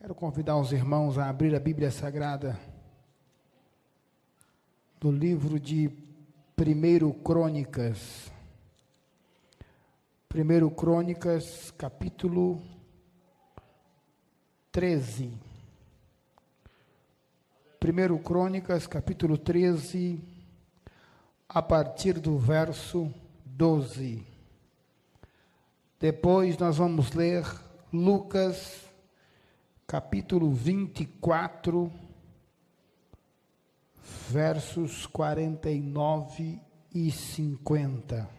Quero convidar os irmãos a abrir a Bíblia Sagrada do livro de 1 Crônicas. 1 Crônicas, capítulo 13. 1 Crônicas, capítulo 13, a partir do verso 12. Depois nós vamos ler Lucas, capítulo 24, versos 49 e 50.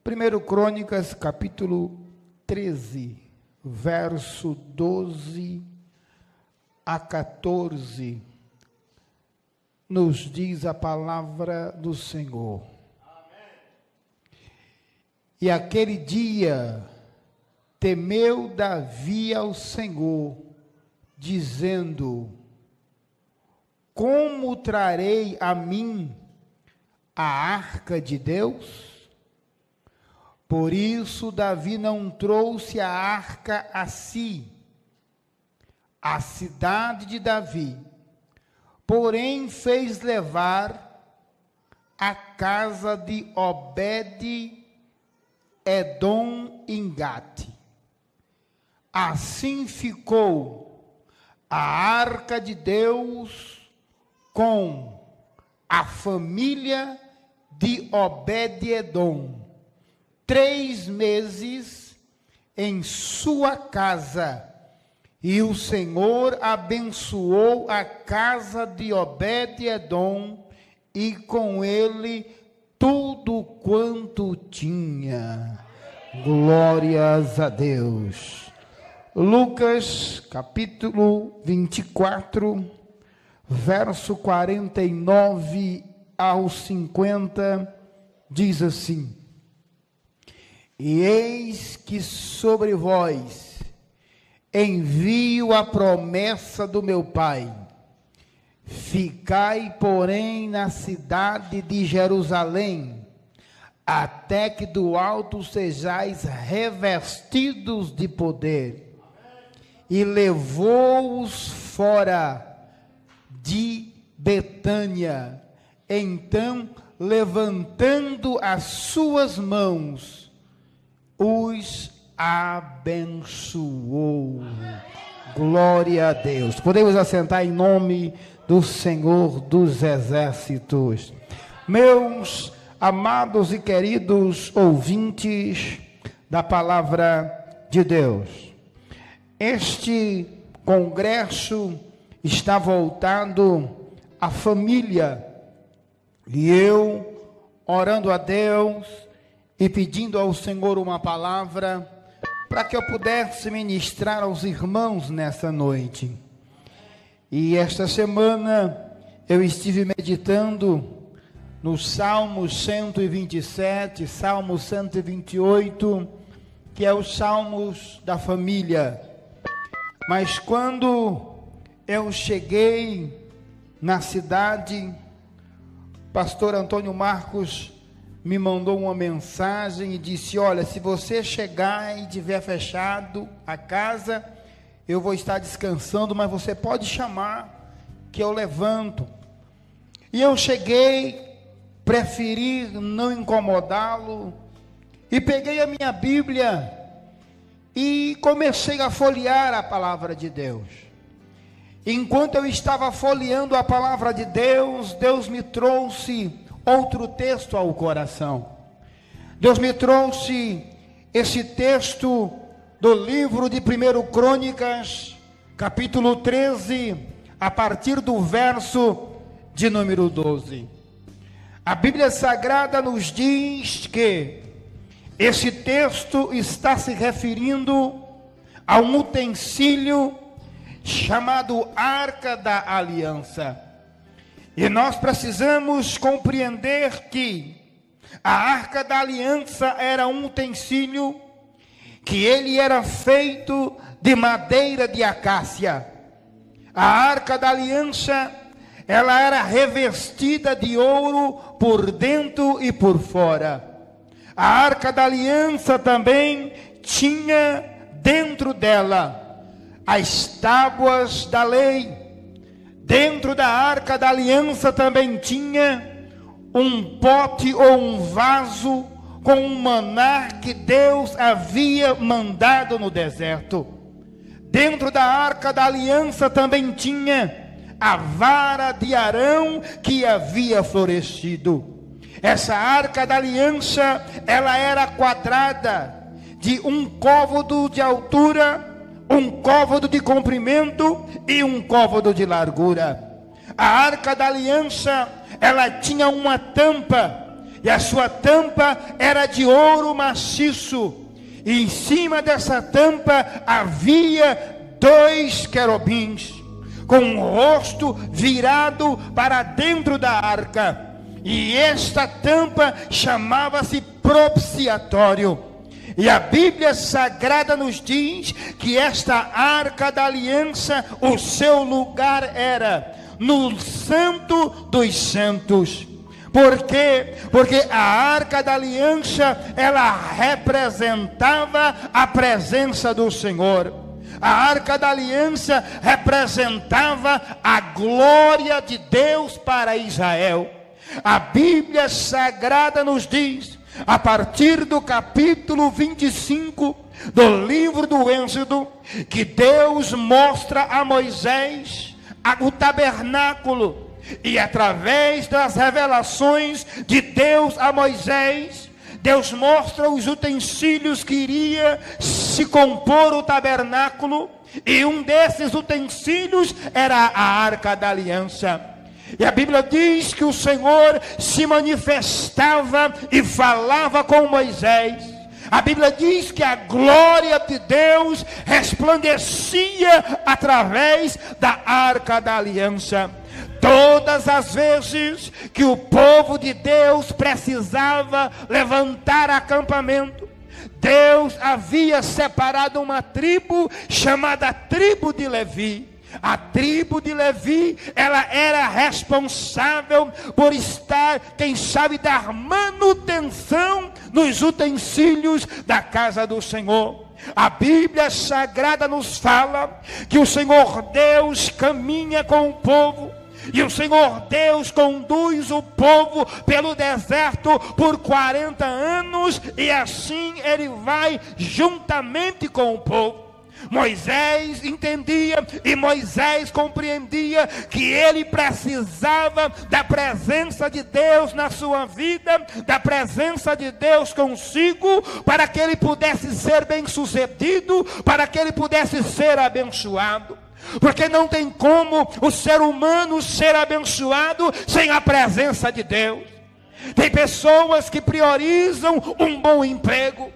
1 Crônicas, capítulo 13, verso 12 a 14, nos diz a palavra do Senhor. Amém. E aquele dia temeu Davi ao Senhor, dizendo: como trarei a mim a arca de Deus? Por isso Davi não trouxe a arca a si, a cidade de Davi, porém fez levar a casa de Obed-Edom em Gate. Assim ficou a arca de Deus com a família de Obed-Edom 3 meses em sua casa, e o Senhor abençoou a casa de Obed-Edom e com ele tudo quanto tinha. Glórias a Deus. Lucas, capítulo 24, verso 49 ao 50, diz assim: e eis que sobre vós envio a promessa do meu Pai. Ficai, porém, na cidade de Jerusalém, até que do alto sejais revestidos de poder. E levou-os fora de Betânia. Então, levantando as suas mãos, os abençoou. Glória a Deus. Podemos assentar em nome do Senhor dos Exércitos. Meus amados e queridos ouvintes da palavra de Deus, este congresso está voltado à família, e eu, orando a Deus e pedindo ao Senhor uma palavra, para que eu pudesse ministrar aos irmãos nessa noite. E esta semana eu estive meditando no Salmo 127, Salmo 128, que é os Salmos da família. Mas quando eu cheguei na cidade, pastor Antônio Marcos me mandou uma mensagem e disse: olha, se você chegar e tiver fechado a casa, eu vou estar descansando, mas você pode chamar que eu levanto. E eu cheguei, preferi não incomodá-lo, e peguei a minha Bíblia e comecei a folhear a palavra de Deus. Enquanto eu estava folheando a palavra de Deus, Deus me trouxe outro texto ao coração. Deus me trouxe esse texto do livro de 1 Crônicas, capítulo 13, a partir do verso de número 12. A Bíblia Sagrada nos diz que esse texto está se referindo a um utensílio chamado Arca da Aliança. E nós precisamos compreender que a Arca da Aliança era um utensílio que ele era feito de madeira de acácia. A Arca da Aliança, ela era revestida de ouro por dentro e por fora. A Arca da Aliança também tinha dentro dela as tábuas da lei. Dentro da arca da aliança também tinha um pote ou um vaso com um maná que Deus havia mandado no deserto. Dentro da arca da aliança também tinha a vara de Arão que havia florescido. Essa arca da aliança, ela era quadrada, de 1 côvado de altura, 1 côvado de comprimento e 1 côvado de largura. A arca da aliança, ela tinha uma tampa, e a sua tampa era de ouro maciço, e em cima dessa tampa havia 2 querubins, com o rosto virado para dentro da arca, e esta tampa chamava-se propiciatório. E a Bíblia Sagrada nos diz que esta arca da aliança, o seu lugar era no Santo dos Santos. Por quê? Porque a arca da aliança, ela representava a presença do Senhor. A arca da aliança representava a glória de Deus para Israel. A Bíblia Sagrada nos diz, a partir do capítulo 25 do livro do Êxodo, que Deus mostra a Moisés o tabernáculo, e através das revelações de Deus a Moisés, Deus mostra os utensílios que iria se compor o tabernáculo, e um desses utensílios era a arca da aliança. E a Bíblia diz que o Senhor se manifestava e falava com Moisés. A Bíblia diz que a glória de Deus resplandecia através da arca da aliança. Todas as vezes que o povo de Deus precisava levantar acampamento, Deus havia separado uma tribo chamada tribo de Levi. A tribo de Levi, ela era responsável por estar, quem sabe, dar manutenção nos utensílios da casa do Senhor. A Bíblia Sagrada nos fala que o Senhor Deus caminha com o povo, e o Senhor Deus conduz o povo pelo deserto por 40 anos, e assim ele vai juntamente com o povo. Moisés entendia e Moisés compreendia que ele precisava da presença de Deus na sua vida, da presença de Deus consigo, para que ele pudesse ser bem-sucedido, para que ele pudesse ser abençoado. Porque não tem como o ser humano ser abençoado sem a presença de Deus. Tem pessoas que priorizam um bom emprego,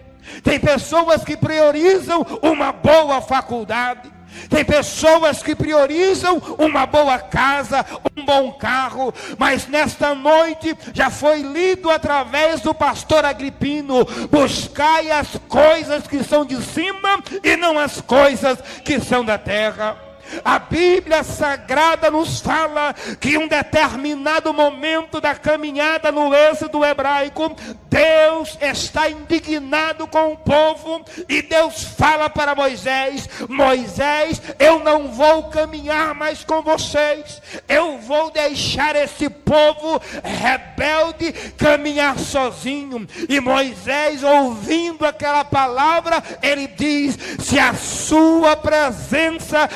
tem pessoas que priorizam uma boa faculdade, tem pessoas que priorizam uma boa casa, um bom carro, mas nesta noite já foi lido através do pastor Agripino: buscai as coisas que são de cima e não as coisas que são da terra. A Bíblia Sagrada nos fala que em um determinado momento da caminhada no êxodo hebraico, Deus está indignado com o povo, e Deus fala para Moisés: Moisés, eu não vou caminhar mais com vocês, eu vou deixar esse povo rebelde caminhar sozinho. E Moisés, ouvindo aquela palavra, ele diz: se a sua presença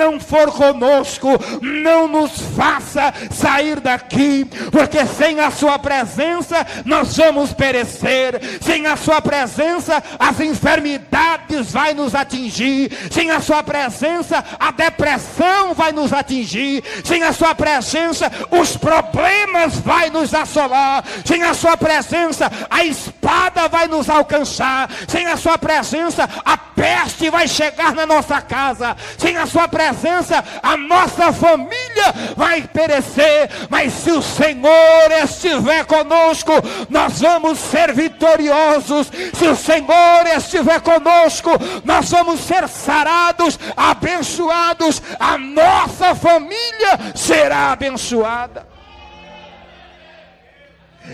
não for conosco, não nos faça sair daqui, porque sem a sua presença nós vamos perecer. Sem a sua presença as enfermidades vai nos atingir, sem a sua presença a depressão vai nos atingir, sem a sua presença os problemas vai nos assolar, sem a sua presença a espada vai nos alcançar, sem a sua presença a peste vai chegar na nossa casa, sem a sua presença a nossa família vai perecer. Mas se o Senhor estiver conosco, nós vamos ser vitoriosos. Se o Senhor estiver conosco, nós vamos ser sarados, abençoados, a nossa família será abençoada.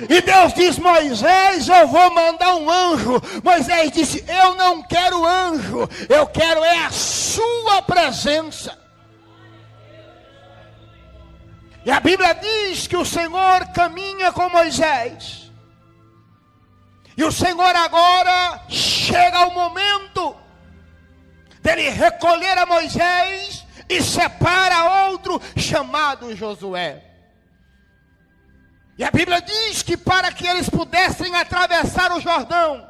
E Deus diz: Moisés, eu vou mandar um anjo. Moisés disse: eu não quero anjo, eu quero é a sua presença. E a Bíblia diz que o Senhor caminha com Moisés. E o Senhor agora chega ao momento dele recolher a Moisés e separa outro chamado Josué. E a Bíblia diz que para que eles pudessem atravessar o Jordão,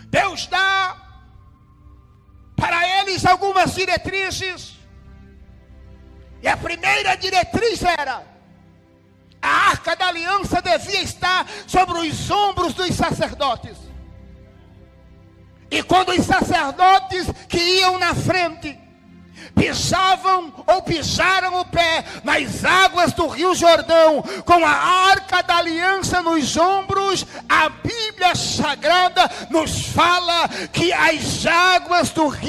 Deus dá para eles algumas diretrizes. E a primeira diretriz era: a arca da aliança devia estar sobre os ombros dos sacerdotes. E quando os sacerdotes que iam na frente pisavam ou pisaram o pé nas águas do Rio Jordão, com a arca da aliança nos ombros, a Bíblia Sagrada nos fala que as águas do Rio